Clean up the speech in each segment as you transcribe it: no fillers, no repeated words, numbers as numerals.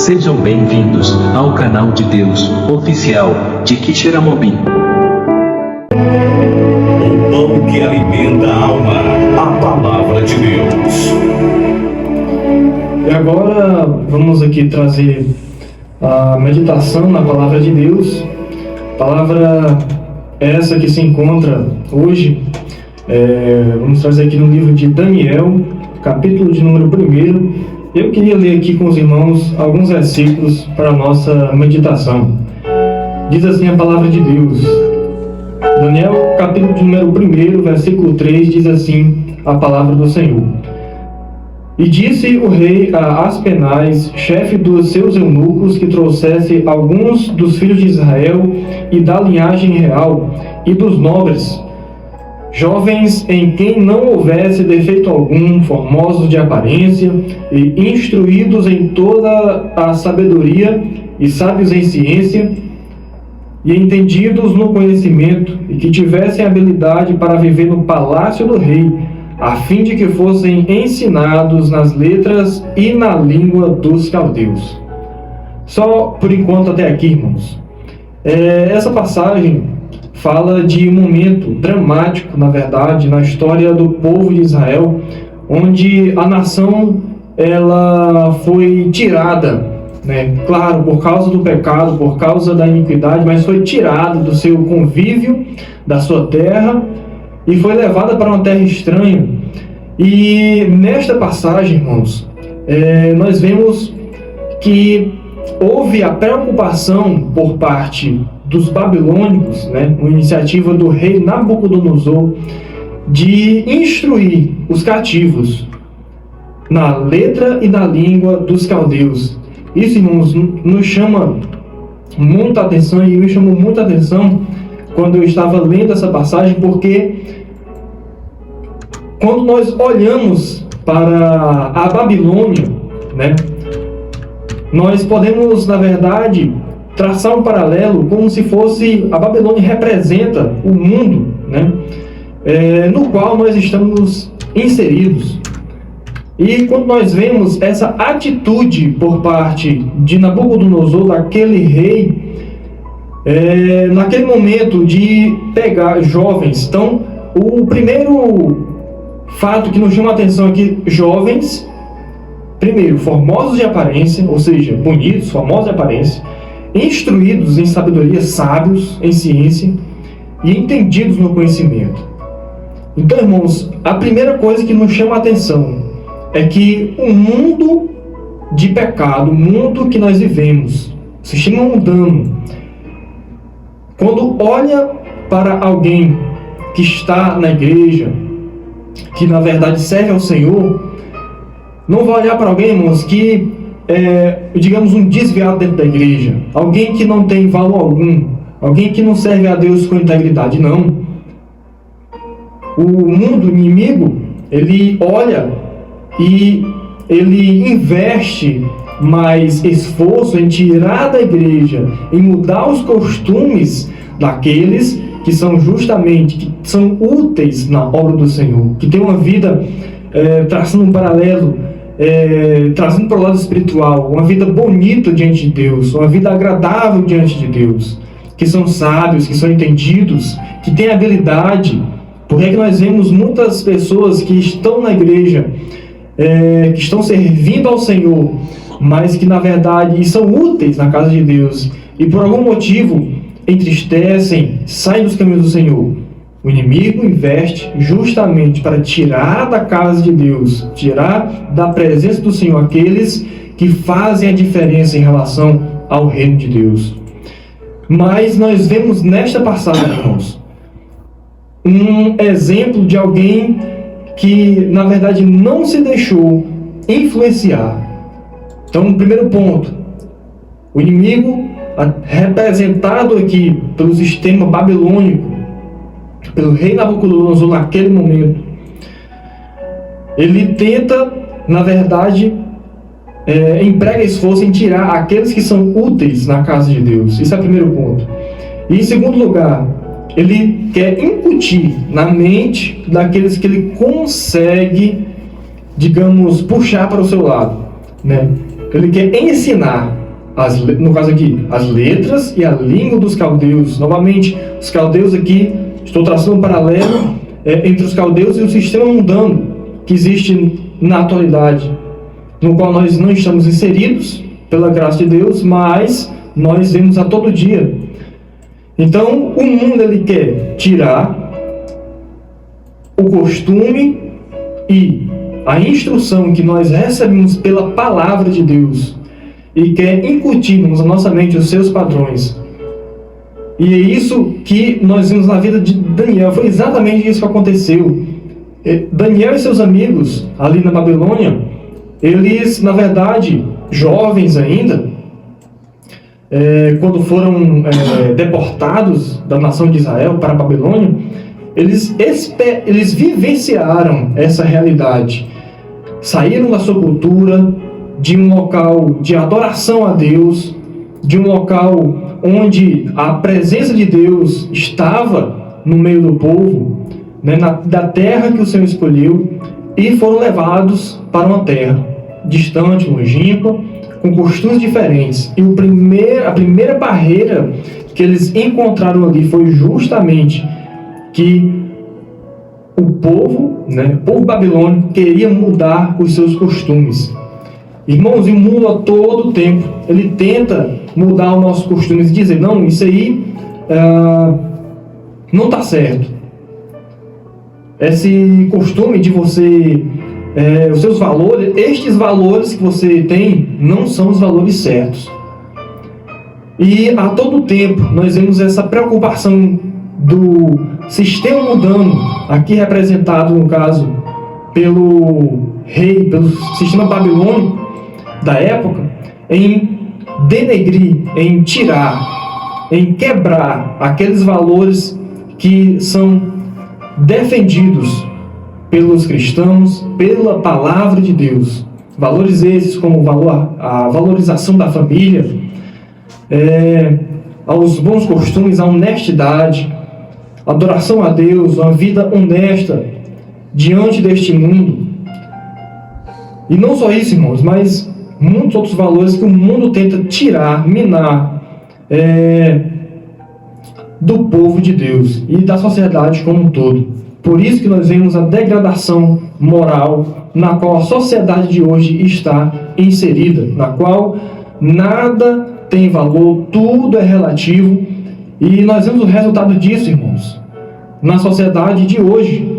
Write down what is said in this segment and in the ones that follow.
Sejam bem-vindos ao canal de Deus oficial de Quixeramobim. O pão que alimenta a alma, a palavra de Deus. E agora vamos aqui trazer a meditação na palavra de Deus. Palavra essa que se encontra hoje, vamos trazer aqui no livro de Daniel, capítulo de número 1. Eu queria ler aqui com os irmãos alguns versículos para a nossa meditação. Diz assim a palavra de Deus. Daniel, capítulo de número 1, versículo 3, diz assim a palavra do Senhor. E disse o rei a Aspenaz, chefe dos seus eunucos, que trouxesse alguns dos filhos de Israel e da linhagem real e dos nobres, jovens em quem não houvesse defeito algum, formosos de aparência e instruídos em toda a sabedoria e sábios em ciência e entendidos no conhecimento, e que tivessem habilidade para viver no palácio do rei, a fim de que fossem ensinados nas letras e na língua dos caldeus. Só por enquanto até aqui, irmãos. Essa passagem fala de um momento dramático, na verdade, na história do povo de Israel, onde a nação ela foi tirada, claro, por causa do pecado, por causa da iniquidade, mas foi tirada do seu convívio, da sua terra, e foi levada para uma terra estranha. E nesta passagem, irmãos, nós vemos que houve a preocupação por parte dos babilônicos, uma iniciativa do rei Nabucodonosor, de instruir os cativos na letra e na língua dos caldeus. Isso, irmãos, nos chama muita atenção, e me chamou muita atenção quando eu estava lendo essa passagem, porque quando nós olhamos para a Babilônia, nós podemos, na verdade, traçar um paralelo como se fosse a Babilônia representa o mundo, no qual nós estamos inseridos. E quando nós vemos essa atitude por parte de Nabucodonosor, daquele rei, naquele momento de pegar jovens, então o primeiro fato que nos chama a atenção aqui, jovens, primeiro, formosos de aparência, ou seja, bonitos, formosos de aparência, instruídos em sabedoria, sábios em ciência e entendidos no conhecimento. Então, irmãos, a primeira coisa que nos chama a atenção é que o mundo de pecado, o mundo que nós vivemos, o sistema mundano, quando olha para alguém que está na igreja, que na verdade serve ao Senhor, não vai olhar para alguém, irmãos, que digamos, um desviado dentro da igreja, alguém que não tem valor algum, alguém que não serve a Deus com integridade, não. O mundo inimigo, ele olha e ele investe mais esforço em tirar da igreja, em mudar os costumes daqueles que são justamente, que são úteis na obra do Senhor, que tem uma vida traçando um paralelo, trazendo para o lado espiritual, uma vida bonita diante de Deus, uma vida agradável diante de Deus, que são sábios, que são entendidos, que têm habilidade. Porque é que nós vemos muitas pessoas que estão na igreja, que estão servindo ao Senhor, mas que na verdade são úteis na casa de Deus, e por algum motivo entristecem, saem dos caminhos do Senhor. O inimigo investe justamente para tirar da casa de Deus, tirar da presença do Senhor aqueles que fazem a diferença em relação ao reino de Deus. Mas nós vemos nesta passagem, irmãos, um exemplo de alguém que, na verdade, não se deixou influenciar. Então, primeiro ponto, o inimigo, representado aqui pelo sistema babilônico, pelo rei Nabucodonosor naquele momento, ele tenta, na verdade, emprega esforço em tirar aqueles que são úteis na casa de Deus. Isso é o primeiro ponto. E em segundo lugar, ele quer incutir na mente daqueles que ele consegue, digamos, puxar para o seu lado, Ele quer ensinar, no caso aqui, as letras e a língua dos caldeus. Novamente, os caldeus aqui, estou traçando um paralelo entre os caldeus e o sistema mundano que existe na atualidade, no qual nós não estamos inseridos pela graça de Deus, mas nós vemos a todo dia. Então, o mundo ele quer tirar o costume e a instrução que nós recebemos pela palavra de Deus e quer incutir-nos na nossa mente os seus padrões. E é isso que nós vimos na vida de Daniel. Foi exatamente isso que aconteceu. Daniel e seus amigos ali na Babilônia, eles, na verdade, jovens ainda, quando foram deportados da nação de Israel para a Babilônia, eles vivenciaram essa realidade. Saíram da sua cultura, de um local de adoração a Deus, de um local onde a presença de Deus estava no meio do povo, né, da terra que o Senhor escolheu, e foram levados para uma terra distante, longínqua, com costumes diferentes. E a primeira barreira que eles encontraram ali foi justamente que o povo babilônico queria mudar os seus costumes. Irmãos, o mundo a todo tempo, ele tenta mudar os nossos costumes e dizer, não, isso aí não está certo. Esse costume de você, os seus valores, estes valores que você tem, não são os valores certos. E a todo tempo nós vemos essa preocupação do sistema mundano, aqui representado no caso pelo rei, pelo sistema babilônico da época, em denegrir, em tirar, em quebrar aqueles valores que são defendidos pelos cristãos, pela palavra de Deus. Valores esses como a valorização da família, aos bons costumes, a honestidade, a adoração a Deus, uma vida honesta diante deste mundo. E não só isso, irmãos, mas muitos outros valores que o mundo tenta tirar, minar do povo de Deus e da sociedade como um todo. Por isso que nós vemos a degradação moral na qual a sociedade de hoje está inserida, na qual nada tem valor, tudo é relativo, e nós vemos o resultado disso, irmãos, na sociedade de hoje.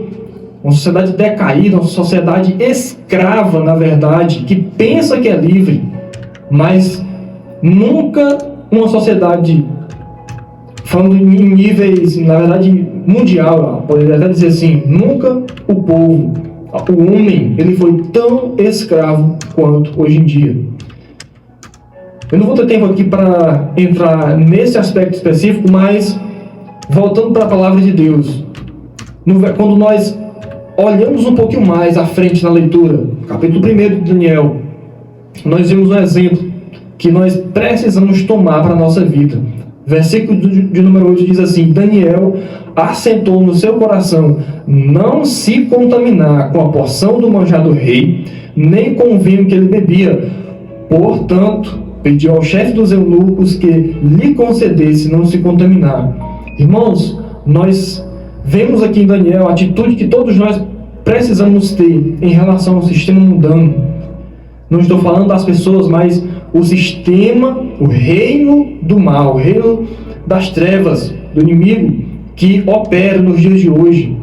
Uma sociedade decaída, uma sociedade escrava, na verdade, que pensa que é livre, mas nunca uma sociedade, falando em níveis, na verdade, mundial, poderia até dizer assim, nunca o povo, o homem, ele foi tão escravo quanto hoje em dia. Eu não vou ter tempo aqui para entrar nesse aspecto específico, mas voltando para a palavra de Deus, quando nós olhamos um pouquinho mais à frente na leitura, capítulo 1 de Daniel, nós vemos um exemplo que nós precisamos tomar para a nossa vida. Versículo de número 8 diz assim: Daniel assentou no seu coração não se contaminar com a porção do manjar do rei, nem com o vinho que ele bebia. Portanto, pediu ao chefe dos eunucos que lhe concedesse não se contaminar. Irmãos, nós vemos aqui em Daniel a atitude que todos nós precisamos ter em relação ao sistema mundano. Não estou falando das pessoas, mas o sistema, o reino do mal, o reino das trevas, do inimigo que opera nos dias de hoje.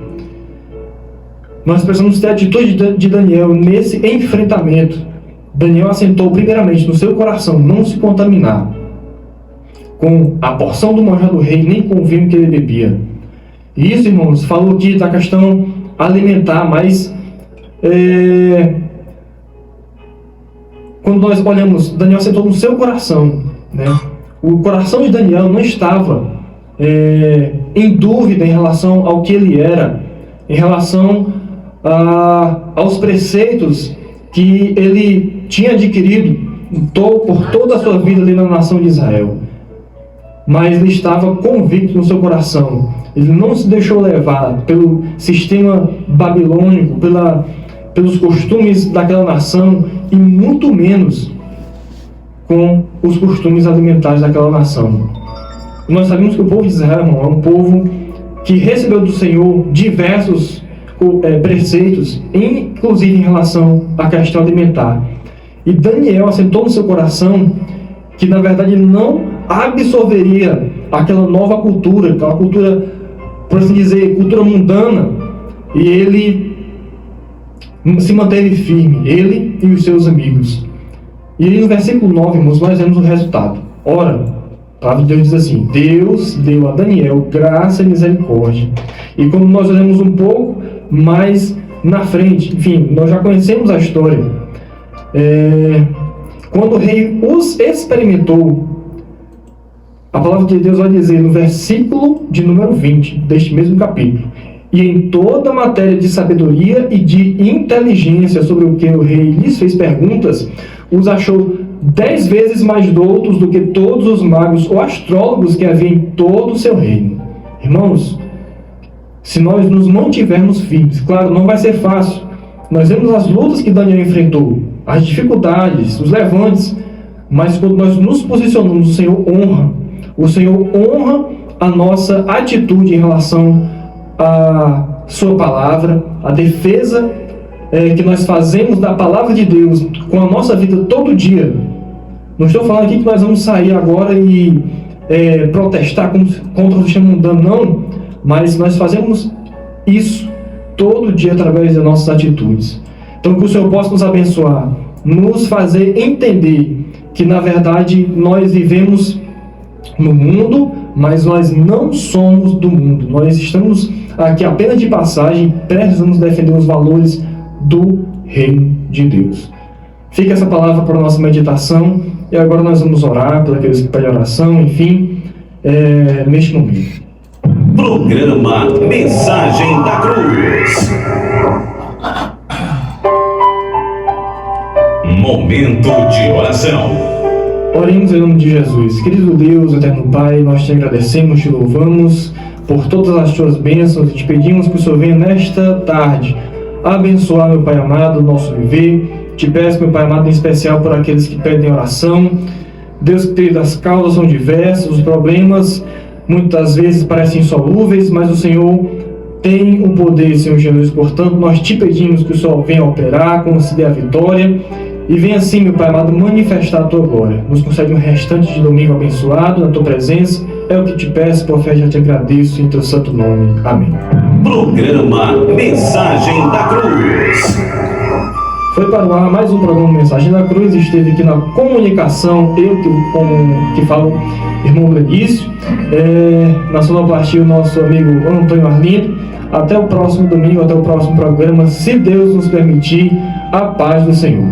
Nós precisamos ter a atitude de Daniel nesse enfrentamento. Daniel assentou primeiramente no seu coração não se contaminar com a porção do manjar do rei, nem com o vinho que ele bebia. E isso, irmãos, falou aqui da questão alimentar, mas quando nós olhamos, Daniel assentou no seu coração, né? O coração de Daniel não estava em dúvida em relação ao que ele era, em relação aos preceitos que ele tinha adquirido por toda a sua vida ali na nação de Israel. Mas ele estava convicto no seu coração. Ele não se deixou levar pelo sistema babilônico, pelos costumes daquela nação, e muito menos com os costumes alimentares daquela nação. Nós sabemos que o povo de Israel, irmão, é um povo que recebeu do Senhor diversos preceitos, inclusive em relação à questão alimentar. E Daniel assentou no seu coração que, na verdade, ele não absorveria aquela nova cultura, aquela cultura, por assim dizer, cultura mundana, e ele se manteve firme, ele e os seus amigos. E aí no versículo 9, irmãos, nós vemos o resultado. Ora, a palavra de Deus diz assim: Deus deu a Daniel graça e misericórdia. E como nós olhamos um pouco mais na frente, enfim, nós já conhecemos a história. Quando o rei os experimentou, a palavra de Deus vai dizer no versículo de número 20 deste mesmo capítulo: e em toda matéria de sabedoria e de inteligência sobre o que o rei lhes fez perguntas, os achou 10 vezes mais doutos do que todos os magos ou astrólogos que havia em todo o seu reino. Irmãos, se nós nos mantivermos firmes, claro, não vai ser fácil. Nós vemos as lutas que Daniel enfrentou, as dificuldades, os levantes, mas quando nós nos posicionamos, o Senhor honra a nossa atitude em relação à sua palavra, a defesa que nós fazemos da palavra de Deus com a nossa vida todo dia. Não estou falando aqui que nós vamos sair agora e protestar contra o sistema mundano, não, mas nós fazemos isso todo dia através das nossas atitudes. Então, que o Senhor possa nos abençoar, nos fazer entender que, na verdade, nós vivemos no mundo, mas nós não somos do mundo. Nós estamos aqui apenas de passagem, precisamos defender os valores do reino de Deus. Fica essa palavra para a nossa meditação, e agora nós vamos orar por aqueles que pedem oração, enfim, neste momento. Programa Mensagem da Cruz. Momento de oração. Oremos em nome de Jesus. Querido Deus, eterno Pai, nós te agradecemos, te louvamos por todas as tuas bênçãos e te pedimos que o Senhor venha nesta tarde abençoar, meu Pai amado, o nosso viver. Te peço, meu Pai amado, em especial por aqueles que pedem oração. Deus, querido, as causas são diversas, os problemas muitas vezes parecem insolúveis, mas o Senhor tem o poder, Senhor Jesus. Portanto, nós te pedimos que o Senhor venha operar, conceder a vitória e venha assim, meu Pai amado, manifestar a tua glória. Nos concede um restante de domingo abençoado na tua presença. É o que te peço, por fé, já te agradeço em teu santo nome. Amém. Programa Mensagem da Cruz. Foi para o ar mais um programa Mensagem da Cruz. Esteve aqui na comunicação, eu que falo, irmão Lenício, na sonoplastia o nosso amigo Antônio Arlindo. Até o próximo domingo, até o próximo programa, se Deus nos permitir. A paz do Senhor.